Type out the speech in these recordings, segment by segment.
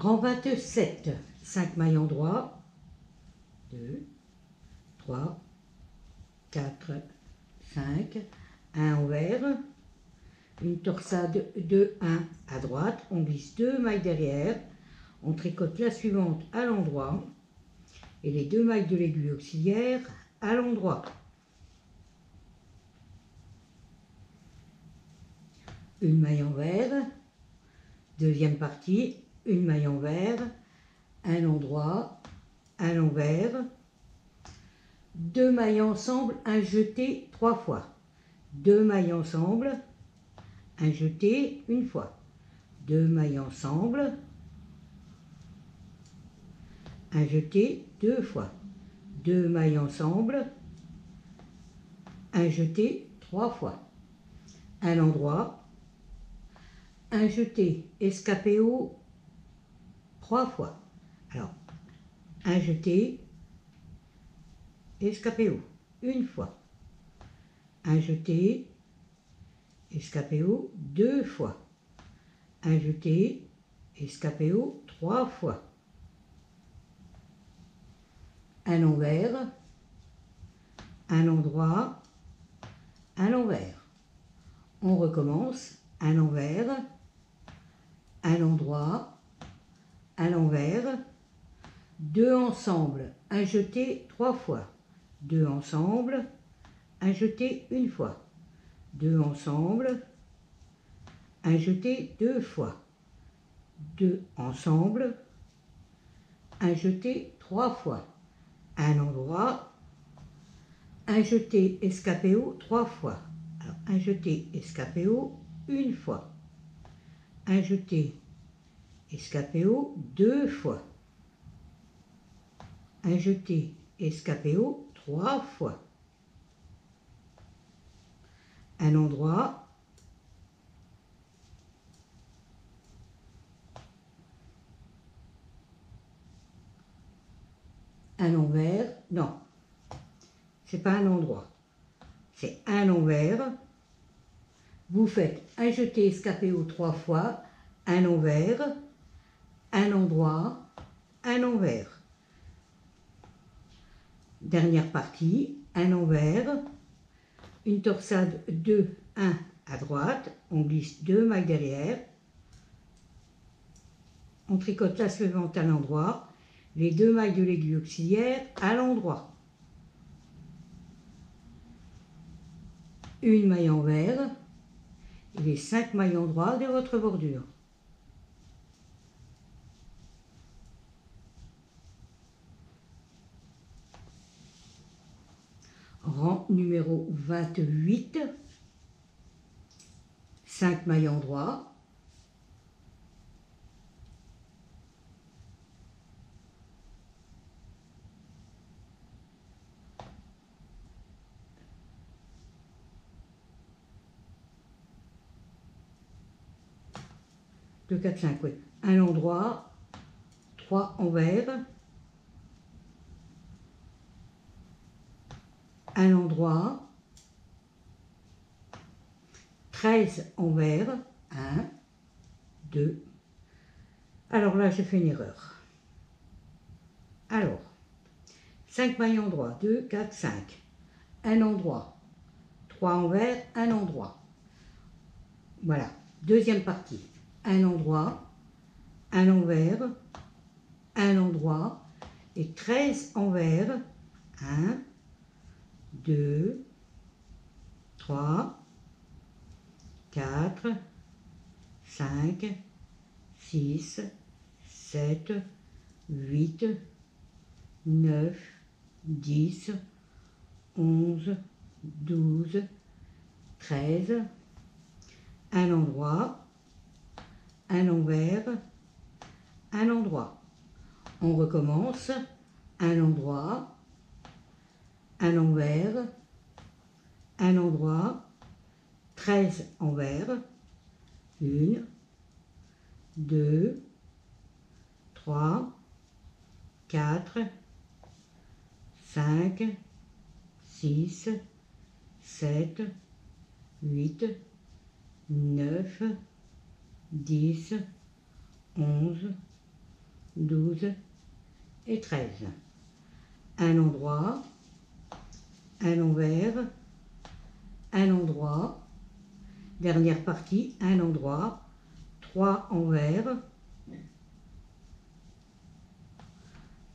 Rang 27, 5 mailles en droit, 2, 3, 4, 5, 1 envers, une torsade 2, 1 à droite, on glisse 2 mailles derrière, on tricote la suivante à l'endroit et les 2 mailles de l'aiguille auxiliaire à l'endroit. Une maille envers, deuxième partie, une maille envers, un endroit, à l'envers, 2 mailles ensemble, un jeté 3 fois, 2 mailles ensemble, un jeté une fois, 2 mailles ensemble, un jeté 2 fois, 2 mailles ensemble, un jeté 3 fois, un endroit, un jeté escapé haut 3 fois. Alors, un jeté escapé haut une fois, un jeté escapé haut 2 fois, un jeté escapé haut 3 fois, un envers, un endroit, un envers. On recommence, un envers, un endroit, un envers, 2 ensemble, un jeté 3 fois, 2 ensemble, un jeté une fois, 2 ensemble, un jeté 2 fois, 2 ensemble, un jeté 3 fois, un endroit, un jeté escapé haut 3 fois. Alors, un jeté escapé haut une fois, un jeté escapé haut 2 fois, un jeté escapé haut 3 fois, un endroit, un envers, non, c'est pas un endroit, c'est un envers. Vous faites un jeté escapé haut 3 fois, un envers, un endroit, un envers. Dernière partie, un envers, une torsade 2, 1 à droite, on glisse 2 mailles derrière, on tricote la suivante à l'endroit, les 2 mailles de l'aiguille auxiliaire à l'endroit. Une maille envers et les 5 mailles endroit de votre bordure. Rang numéro 28, 5 mailles endroit, deux, 4, 5, oui. Un endroit, 3 envers, un endroit, 13 envers, 1, 2. Alors là, j'ai fait une erreur. Alors, 5 mailles endroit, 2, 4, 5. Un endroit, 3 envers, un endroit. Voilà, deuxième partie. Un endroit, un envers, un endroit et 13 envers. 1, 2, 3, 4, 5, 6, 7, 8, 9, 10, 11, 12, 13, un endroit, un envers, un endroit. On recommence, un endroit, un envers, un endroit, 13 envers, 1, 2, 3, 4, 5, 6, 7, 8, 9, 10, 11, 12 et 13. Un endroit, un envers, un endroit, dernière partie, un endroit, 3 envers,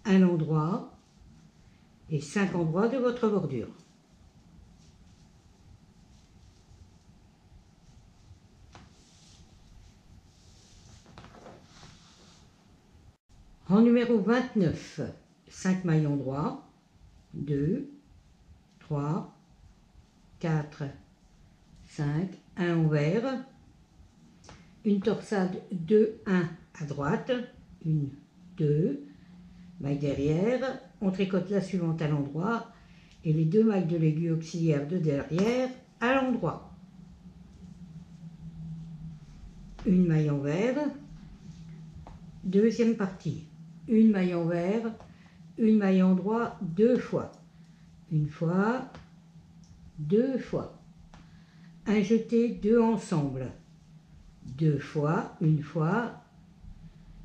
un endroit et 5 endroits de votre bordure. Rang numéro 29, 5 maillons droits, 2, 3, 4, 5, un envers, une torsade 2, 1 à droite, 1, 2, maille derrière, on tricote la suivante à l'endroit et les 2 mailles de l'aiguille auxiliaire de derrière à l'endroit. Une maille envers, deuxième partie, une maille envers, une maille endroit 2 fois, une fois, 2 fois, un jeté 2 ensemble, 2 fois, une fois,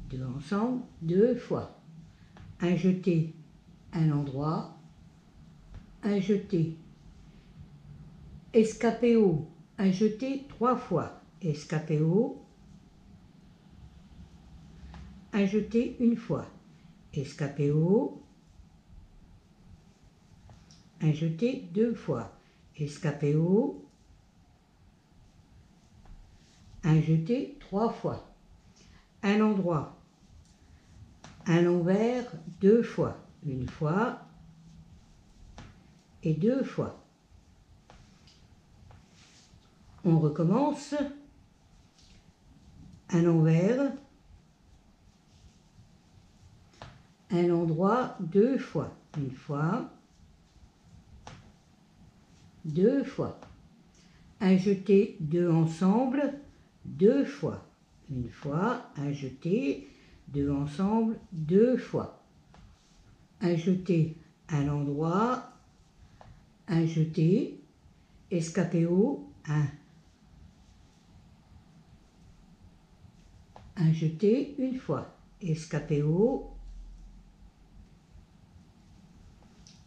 2 ensemble, 2 fois, un jeté, un endroit, un jeté, escapé haut, un jeté 3 fois, escapé haut, un jeté une fois, escapé haut, un jeté 2 fois, escapé haut, un jeté 3 fois, un endroit, un envers 2 fois, une fois et 2 fois. On recommence, un envers, un endroit 2 fois, une fois, 2 fois, un jeté 2 ensemble, 2 fois, une fois, un jeté 2 ensemble, 2 fois, un jeté, un endroit, un jeté, escapé haut, un jeté une fois, escapé haut,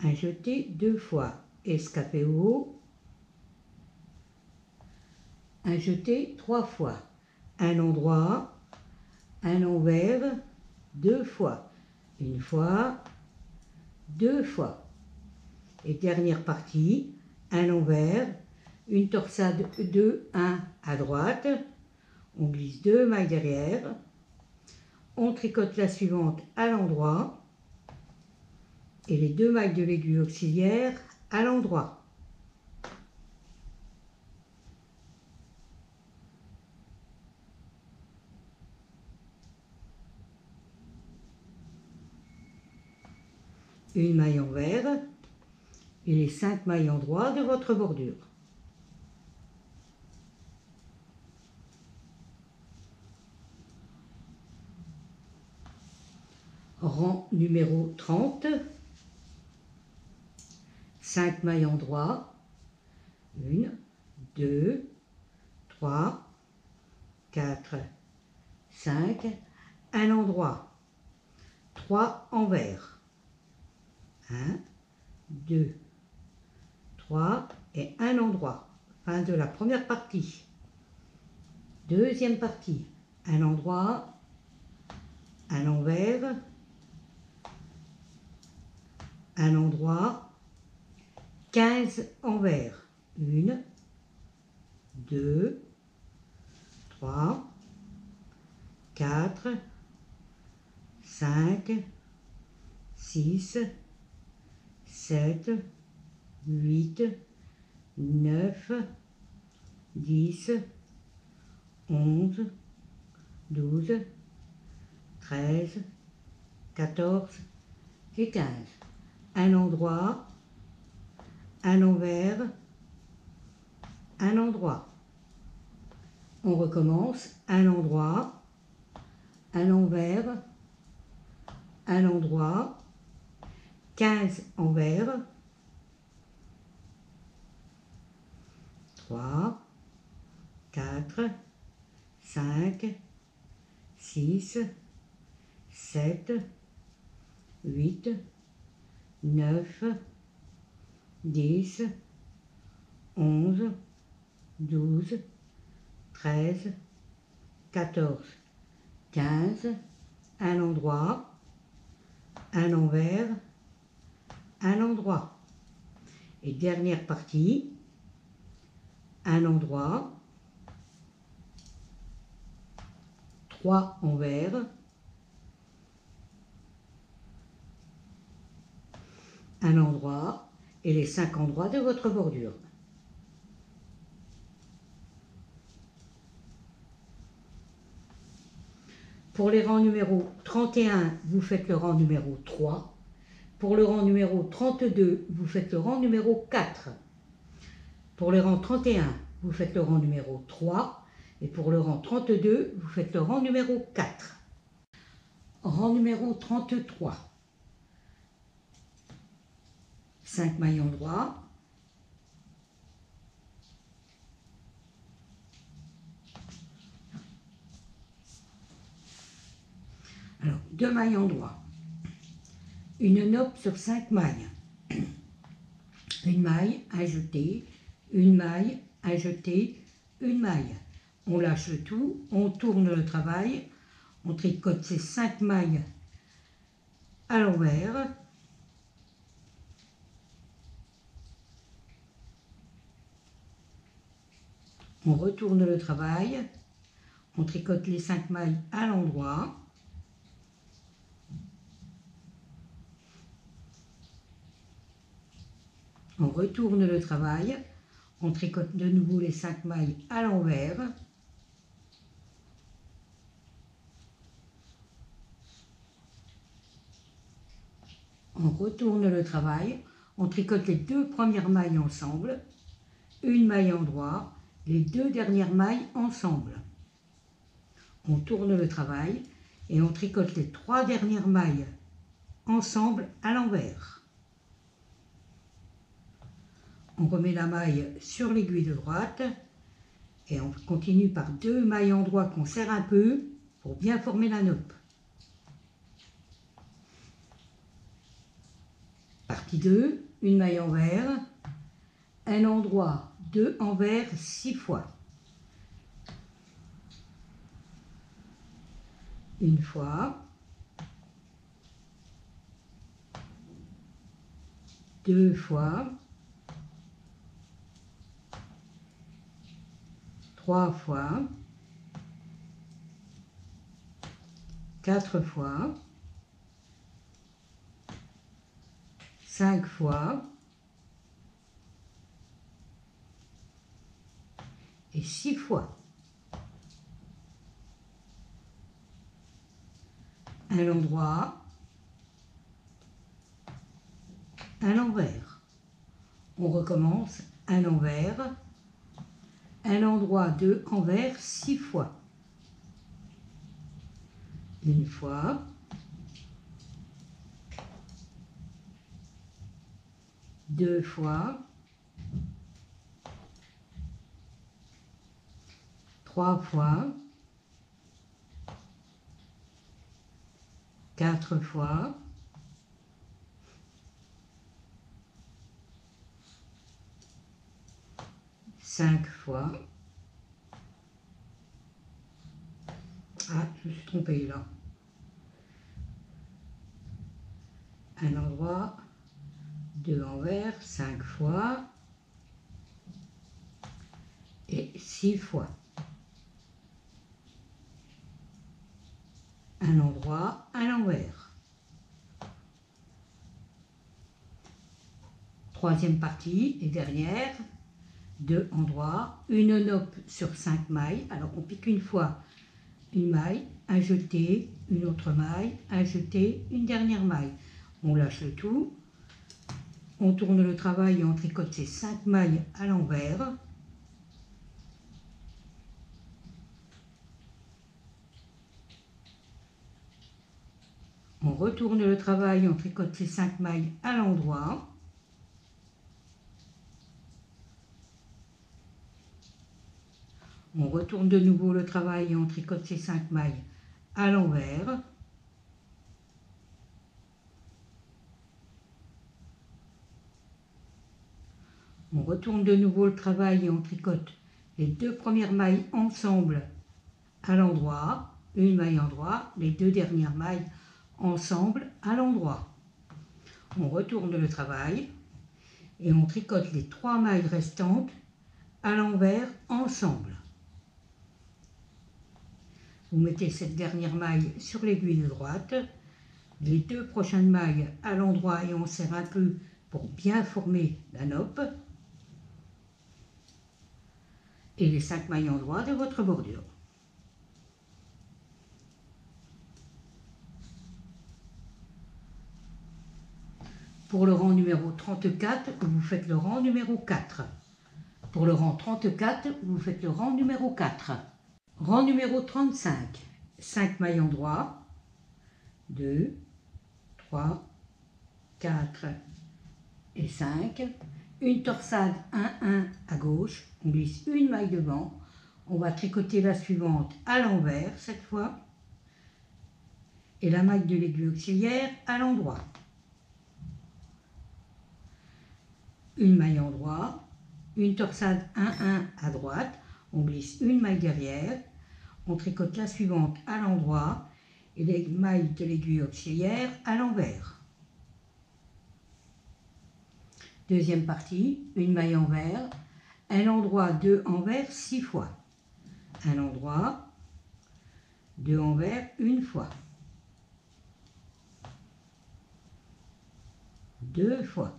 un jeté 2 fois, escapé haut, un jeté 3 fois, un endroit, un envers, 2 fois, une fois, 2 fois. Et dernière partie, un envers, une torsade 2, 1 à droite, on glisse 2 mailles derrière, on tricote la suivante à l'endroit et les 2 mailles de l'aiguille auxiliaire à l'endroit. Une maille envers et les 5 mailles endroits de votre bordure. Rang numéro 30, 5 mailles endroits, 1, 2, 3, 4, 5, un endroit, 3 envers, 1, 2, 3 et un endroit. Fin de la première partie. Deuxième partie, un endroit, un envers, un endroit, 15 envers, 1, 2, 3, 4, 5, 6, 7, 8, 9, 10, 11, 12, 13, 14 et 15. Un endroit, un envers, un endroit. On recommence, un endroit, un envers, un endroit, 15 envers, 3, 4, 5, 6, 7, 8, 9, 10, 11, 12, 13, 14, 15, un endroit, un envers, un endroit. Et dernière partie, un endroit, 3 envers, un endroit et les 5 endroits de votre bordure. Pour les rangs numéro 31, vous faites le rang numéro 3. Pour le rang numéro 32, vous faites le rang numéro 4. Pour le rang 31, vous faites le rang numéro 3. Et pour le rang 32, vous faites le rang numéro 4. Rang numéro 33. 5 maillons droits. Alors, 2 maillons droits. Une nope sur 5 mailles. Une maille, un jeté, une maille, un jeté, une maille. On lâche le tout, on tourne le travail, on tricote ces 5 mailles à l'envers. On retourne le travail, on tricote les 5 mailles à l'endroit. On retourne le travail, on tricote de nouveau les 5 mailles à l'envers. On retourne le travail, on tricote les 2 premières mailles ensemble, une maille en droit, les 2 dernières mailles ensemble. On tourne le travail et on tricote les 3 dernières mailles ensemble à l'envers. On remet la maille sur l'aiguille de droite et on continue par 2 mailles en droit qu'on serre un peu pour bien former la nope. Partie 2, une maille envers, un endroit, 2 envers 6 fois. Une fois, 2 fois, 3 fois, 4 fois, 5 fois et 6 fois. Un endroit, un envers. On recommence un envers, un endroit, 2 envers 6 fois. Une fois, 2 fois, 3 fois, 4 fois, 5 fois. Ah, je me suis trompée là. Un endroit, 2 envers, 5 fois et 6 fois. Un endroit, un envers. Troisième partie et dernière, 2 endroits, une nope sur 5 mailles. Alors on pique une fois une maille, un jeté, une autre maille, un jeté, une dernière maille. On lâche le tout, on tourne le travail et on tricote ces 5 mailles à l'envers. On retourne le travail, on tricote ces 5 mailles à l'endroit. On retourne de nouveau le travail et on tricote ces 5 mailles à l'envers. On retourne de nouveau le travail et on tricote les 2 premières mailles ensemble à l'endroit, une maille endroit, les 2 dernières mailles ensemble à l'endroit. On retourne le travail et on tricote les 3 mailles restantes à l'envers ensemble. Vous mettez cette dernière maille sur l'aiguille de droite, les 2 prochaines mailles à l'endroit et on serre un peu pour bien former la nappe et les 5 mailles endroits de votre bordure. Pour le rang numéro 34, vous faites le rang numéro 4. Pour le rang 34, vous faites le rang numéro 4. Rang numéro 35, 5 mailles endroits, 2, 3, 4 et 5. Une torsade 1-1 à gauche, on glisse une maille devant. On va tricoter la suivante à l'envers cette fois. Et la maille de l'aiguille auxiliaire à l'endroit. Une maille endroit, une torsade 1-1 à droite, on glisse une maille derrière, on tricote la suivante à l'endroit et les mailles de l'aiguille auxiliaire à l'envers. Deuxième partie, une maille envers, un endroit, 2 envers 6 fois. Un endroit, 2 envers une fois. 2 fois.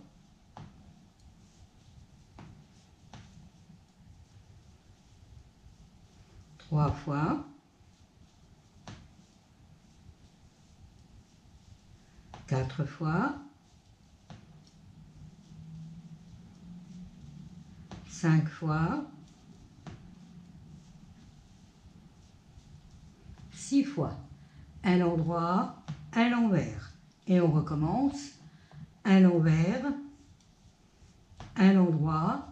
3 fois, 4 fois, 5 fois, 6 fois. Un endroit, un l'envers. Et on recommence. Un l'envers, un endroit,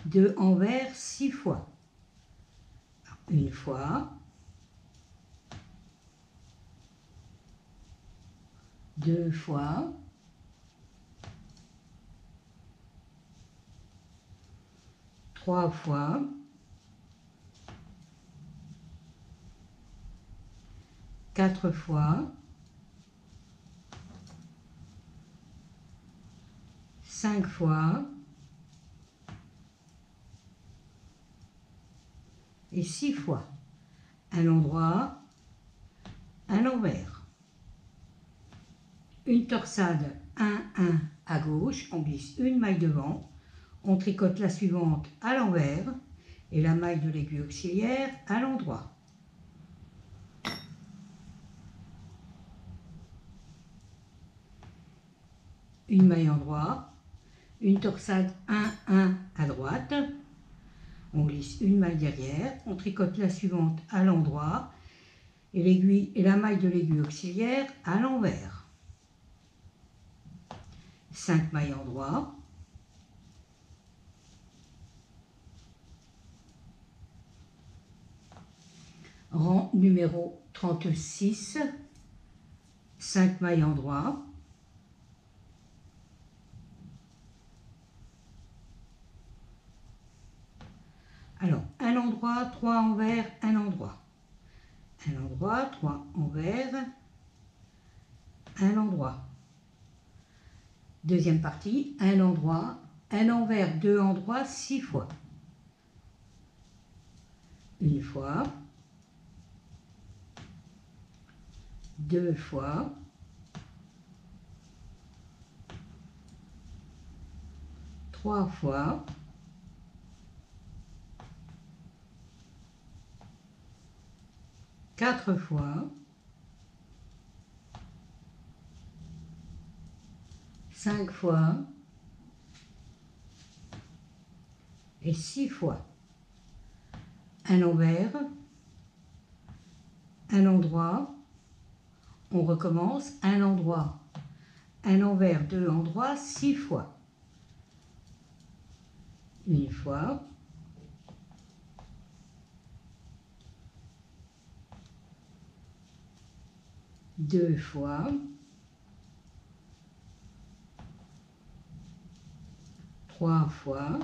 2 envers 6 fois. Une fois, 2 fois, 3 fois, 4 fois, 5 fois et 6 fois. Un endroit, un l'envers. Une torsade 1-1 à gauche, on glisse une maille devant, on tricote la suivante à l'envers et la maille de l'aiguille auxiliaire à l'endroit. Une maille endroit, une torsade 1-1 à droite, on glisse une maille derrière, on tricote la suivante à l'endroit et l'aiguille et la maille de l'aiguille auxiliaire à l'envers. 5 mailles endroits, rang numéro 36, 5 mailles endroits, alors un endroit, 3 envers, un endroit. Un endroit, 3 envers, un endroit. Deuxième partie, un endroit, un envers, 2 endroits, 6 fois. Une fois, 2 fois, 3 fois, 4 fois, 5 fois et 6 fois. Un envers, un endroit, on recommence, un endroit, un envers, 2 endroits, 6 fois. Une fois, 2 fois, 3 fois,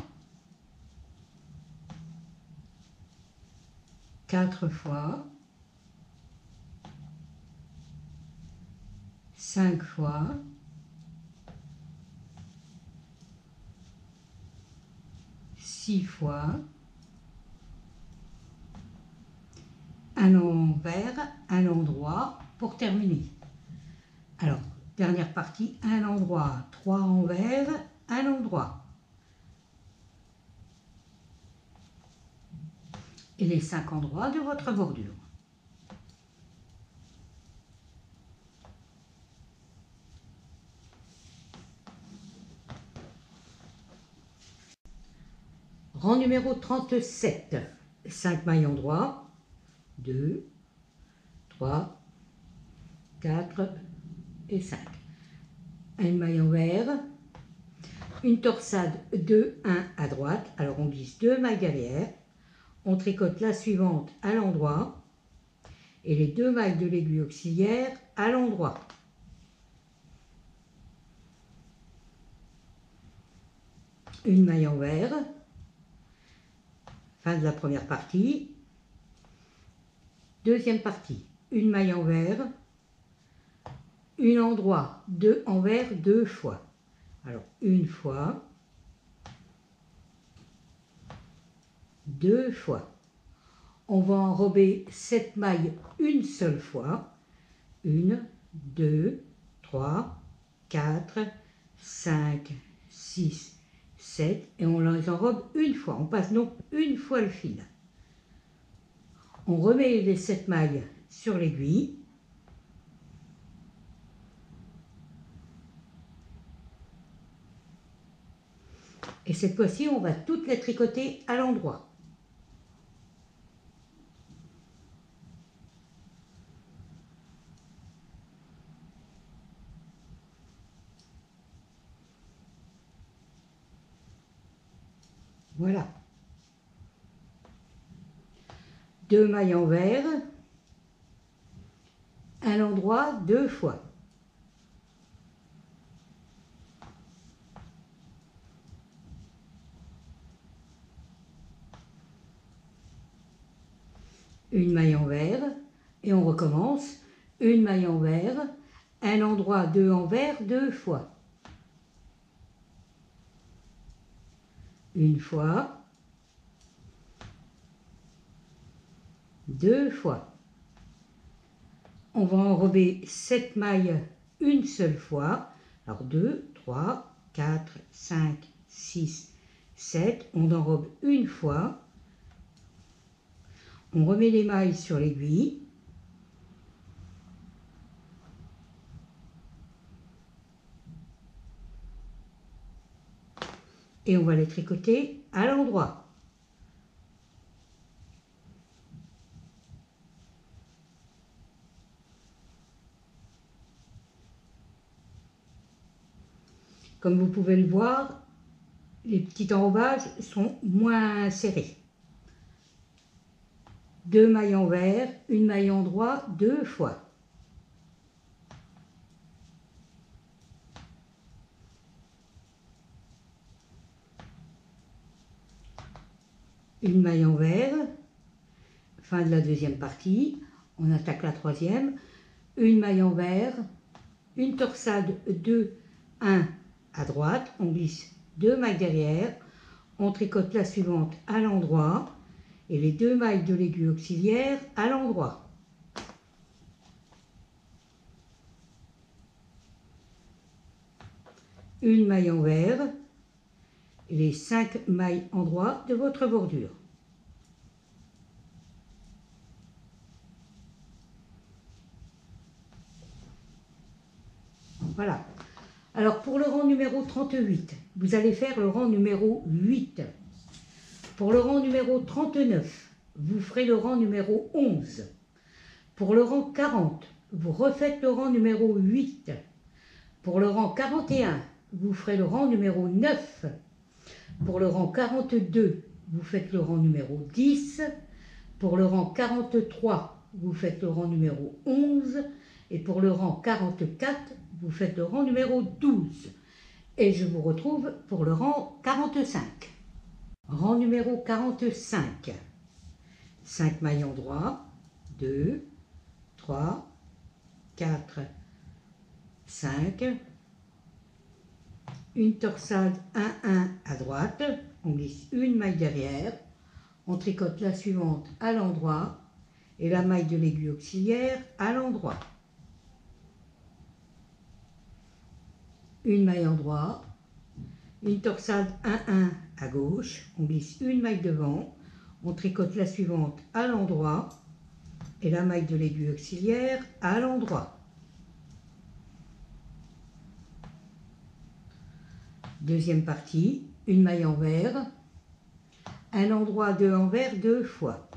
4 fois, 5 fois, 6 fois, un envers, un endroit pour terminer. Alors, dernière partie, un endroit, 3 envers, un endroit. Et les 5 endroits de votre bordure. Rang numéro 37, 5 mailles endroits, 2, 3, 4 et 5. Une maille envers, une torsade 2, 1 à droite, alors on glisse 2 mailles derrière, on tricote la suivante à l'endroit et les 2 mailles de l'aiguille auxiliaire à l'endroit. Une maille envers, fin de la première partie. Deuxième partie, une maille envers, une endroit, 2 envers 2 fois. Alors une fois, 2 fois. On va enrober cette maille une seule fois. 1, 2, 3, 4, 5, 6, 7 et on les enrobe une fois. On passe donc une fois le fil. On remet les 7 mailles sur l'aiguille. Et cette fois-ci, on va toutes les tricoter à l'endroit. Voilà. 2 mailles envers, un endroit 2 fois. Une maille envers et on recommence. Une maille envers, un endroit 2 envers 2 fois. Une fois, 2 fois. On va enrober 7 mailles une seule fois. Alors 2, 3, 4, 5, 6, 7. On enrobe une fois. On remet les mailles sur l'aiguille. Et on va les tricoter à l'endroit. Comme vous pouvez le voir, les petits enrobages sont moins serrés. 2 mailles envers, une maille endroit 2 fois. Une maille envers, fin de la deuxième partie, on attaque la troisième, une maille envers, une torsade 2, 1 à droite, on glisse 2 mailles derrière, on tricote la suivante à l'endroit et les 2 mailles de l'aiguille auxiliaire à l'endroit. Une maille envers et les 5 mailles endroit de votre bordure. Voilà. Alors pour le rang numéro 38, vous allez faire le rang numéro 8. Pour le rang numéro 39, vous ferez le rang numéro 11. Pour le rang 40, vous refaites le rang numéro 8. Pour le rang 41, vous ferez le rang numéro 9. Pour le rang 42, vous faites le rang numéro 10. Pour le rang 43, vous faites le rang numéro 11. Et pour le rang 44, vous faites le rang numéro 12. Et je vous retrouve pour le rang 45. Rang numéro 45. 5 maillons droits, 2, 3, 4, 5. Une torsade 1-1 à droite, on glisse une maille derrière, on tricote la suivante à l'endroit et la maille de l'aiguille auxiliaire à l'endroit. Une maille en droit, une torsade 1-1 à gauche, on glisse une maille devant, on tricote la suivante à l'endroit et la maille de l'aiguille auxiliaire à l'endroit. Deuxième partie, une maille envers, un endroit, deux envers, deux fois.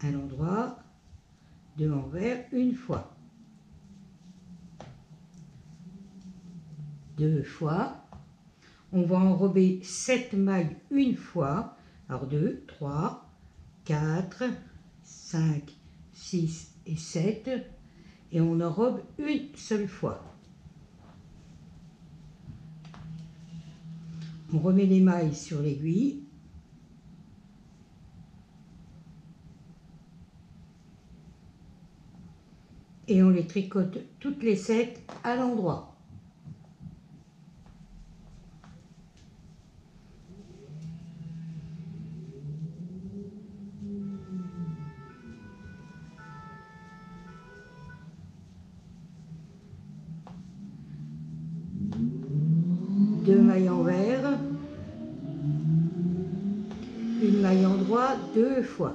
Un endroit, deux envers, une fois. Deux fois. On va enrober 7 mailles une fois. Alors 2, 3, 4, 5, 6 et 7. Et on enrobe une seule fois. On remet les mailles sur l'aiguille. Et on les tricote toutes les 7 à l'endroit. Deux mailles envers, une maille en droit deux fois.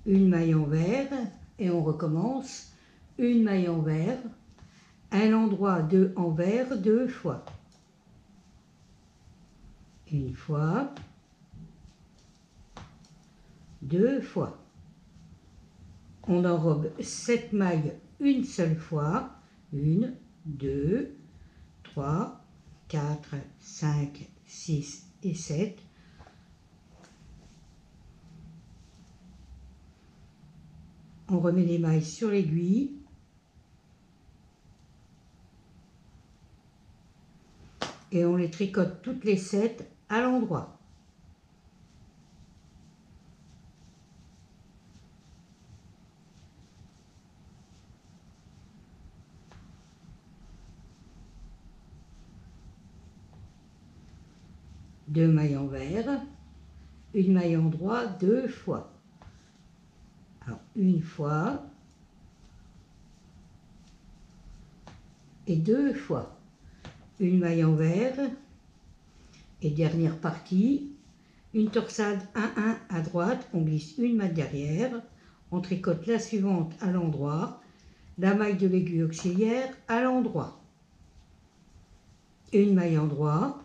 Une maille envers et on recommence. Une maille envers, un endroit deux envers deux fois. Une fois, deux fois. On enrobe 7 mailles une seule fois. 1, 2, 3, 4, 5, 6 et 7. On remet les mailles sur l'aiguille. Et on les tricote toutes les 7 à l'endroit. Deux mailles envers, une maille en droit deux fois. Alors une fois et deux fois. Une maille envers et dernière partie, une torsade 1-1 à droite, on glisse une maille derrière, on tricote la suivante à l'endroit, la maille de l'aiguille auxiliaire à l'endroit. Une maille en droit,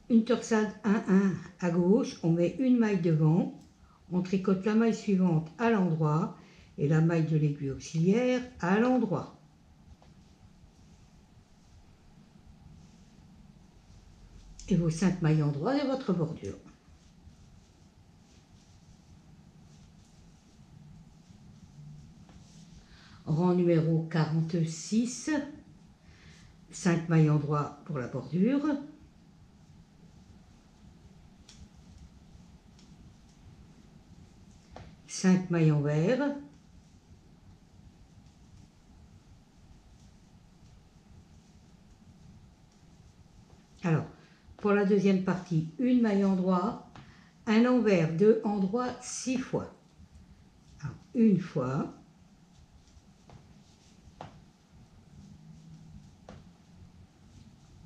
une torsade 1-1 à gauche, on met une maille devant, on tricote la maille suivante à l'endroit et la maille de l'aiguille auxiliaire à l'endroit. Et vos 5 mailles en droit et votre bordure. Rang numéro 46, 5 mailles en droit pour la bordure. Cinq mailles envers. Alors, pour la deuxième partie, une maille en droit, un envers, deux en droit, 6 fois. Alors, une fois,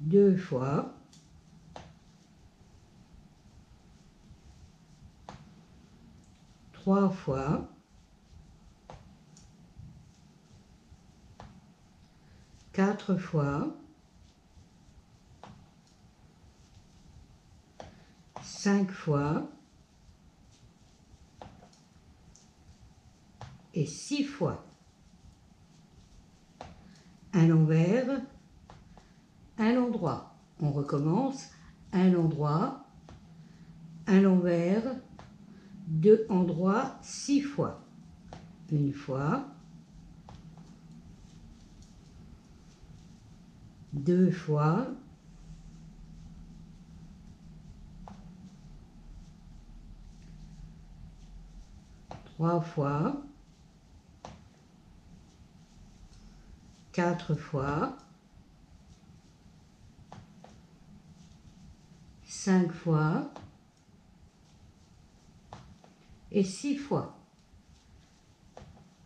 deux fois, trois fois, quatre fois, 5 fois et 6 fois. Un envers, un endroit. On recommence. Un endroit, un envers, deux endroits, 6 fois. Une fois, 2 fois, 3 fois, 4 fois, 5 fois et 6 fois.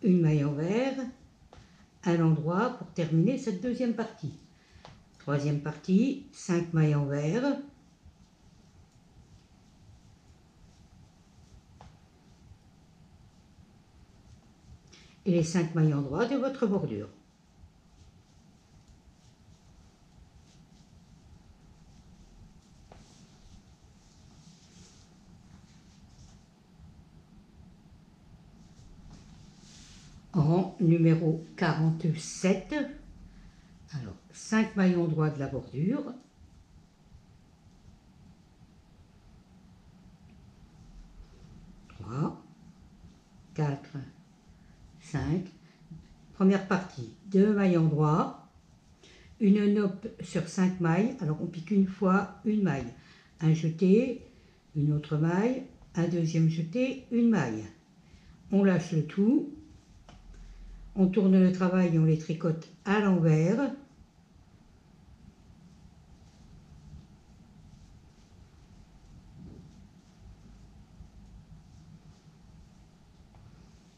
Une maille envers à l'endroit pour terminer cette deuxième partie. Troisième partie, 5 mailles envers. Et les 5 mailles en droit de votre bordure. Rang numéro 47. Alors, 5 maillons droits de la bordure. Trois, 4, 5. Première partie, 2 maillons droits. Une nope sur 5 mailles. Alors, on pique une fois une maille. Un jeté, une autre maille, un deuxième jeté, une maille. On lâche le tout. On tourne le travail et on les tricote à l'envers.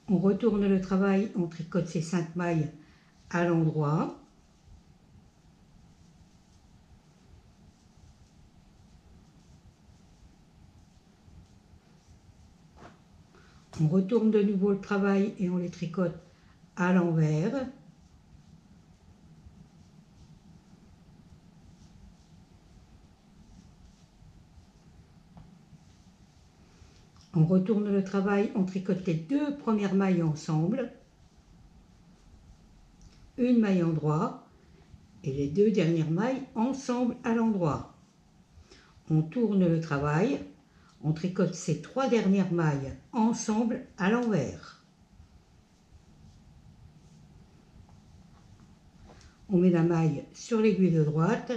On retourne le travail, on tricote ces 5 mailles à l'endroit. On retourne de nouveau le travail et on les tricote à l'envers. On retourne le travail, on tricote les 2 premières mailles ensemble. Une maille en droit et les 2 dernières mailles ensemble à l'endroit. On tourne le travail, on tricote ces 3 dernières mailles ensemble à l'envers. On met la maille sur l'aiguille de droite.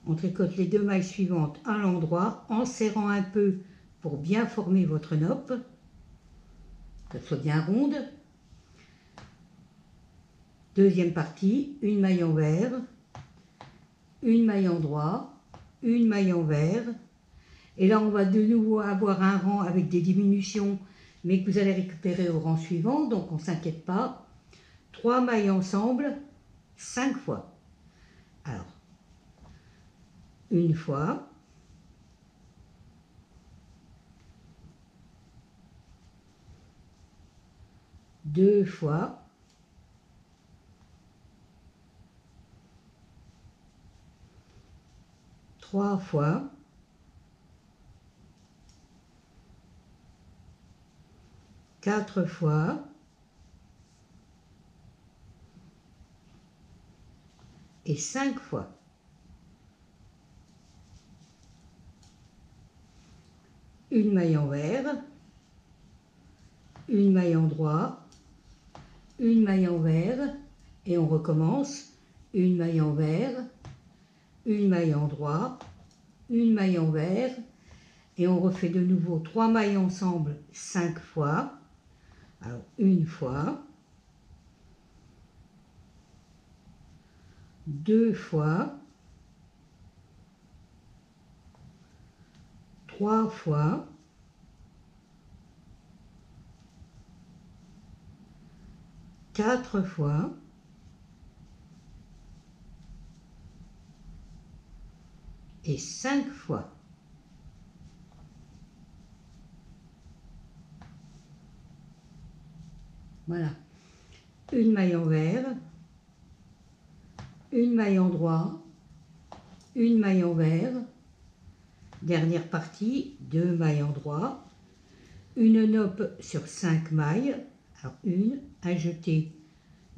On tricote les 2 mailles suivantes à l'endroit en serrant un peu pour bien former votre nope, qu'elle soit bien ronde. Deuxième partie, une maille envers, une maille en droit, une maille envers. Et là, on va de nouveau avoir un rang avec des diminutions, mais que vous allez récupérer au rang suivant, donc on ne s'inquiète pas. 3 mailles ensemble, 5 fois. Alors, une fois, deux fois, trois fois, quatre fois, et 5 fois. Une maille envers, une maille en droit, une maille envers, et on recommence. Une maille envers, une maille en droit, une maille envers, et on refait de nouveau 3 mailles ensemble 5 fois. Alors, une fois, deux fois, trois fois, quatre fois, et 5 fois. Voilà. Une maille envers, une maille en droit, une maille envers, dernière partie, 2 mailles en droit, une nope sur 5 mailles, alors une, un jeté,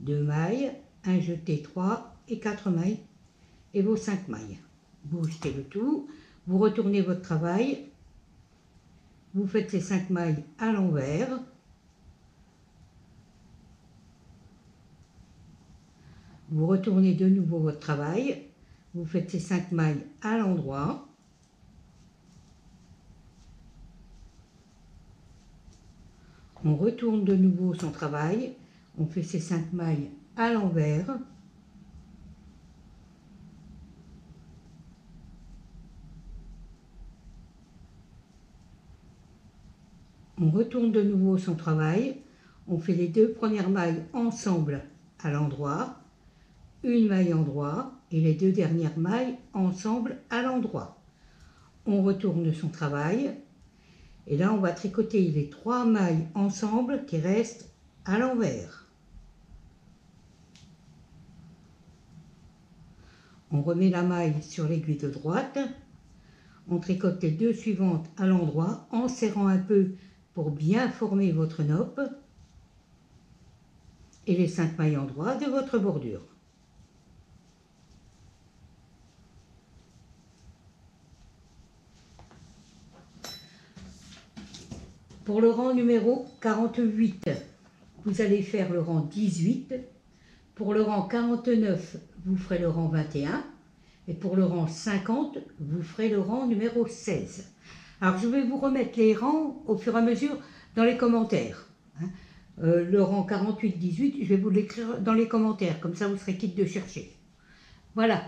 2 mailles, un jeté, 3 et 4 mailles, et vos 5 mailles. Vous jetez le tout, vous retournez votre travail, vous faites ces 5 mailles à l'envers, Vous retournez de nouveau votre travail, vous faites ces 5 mailles à l'endroit. On retourne de nouveau son travail, on fait ces 5 mailles à l'envers. On retourne de nouveau son travail, on fait les 2 premières mailles ensemble à l'endroit, une maille endroit et les 2 dernières mailles ensemble à l'endroit. On retourne son travail et là on va tricoter les 3 mailles ensemble qui restent à l'envers. On remet la maille sur l'aiguille de droite, on tricote les 2 suivantes à l'endroit en serrant un peu pour bien former votre noppe et les 5 mailles endroits de votre bordure. Pour le rang numéro 48, vous allez faire le rang 18. Pour le rang 49, vous ferez le rang 21. Et pour le rang 50, vous ferez le rang numéro 16. Alors, je vais vous remettre les rangs au fur et à mesure dans les commentaires. Le rang 48-18, je vais vous l'écrire dans les commentaires. Comme ça, vous serez quitte de chercher. Voilà.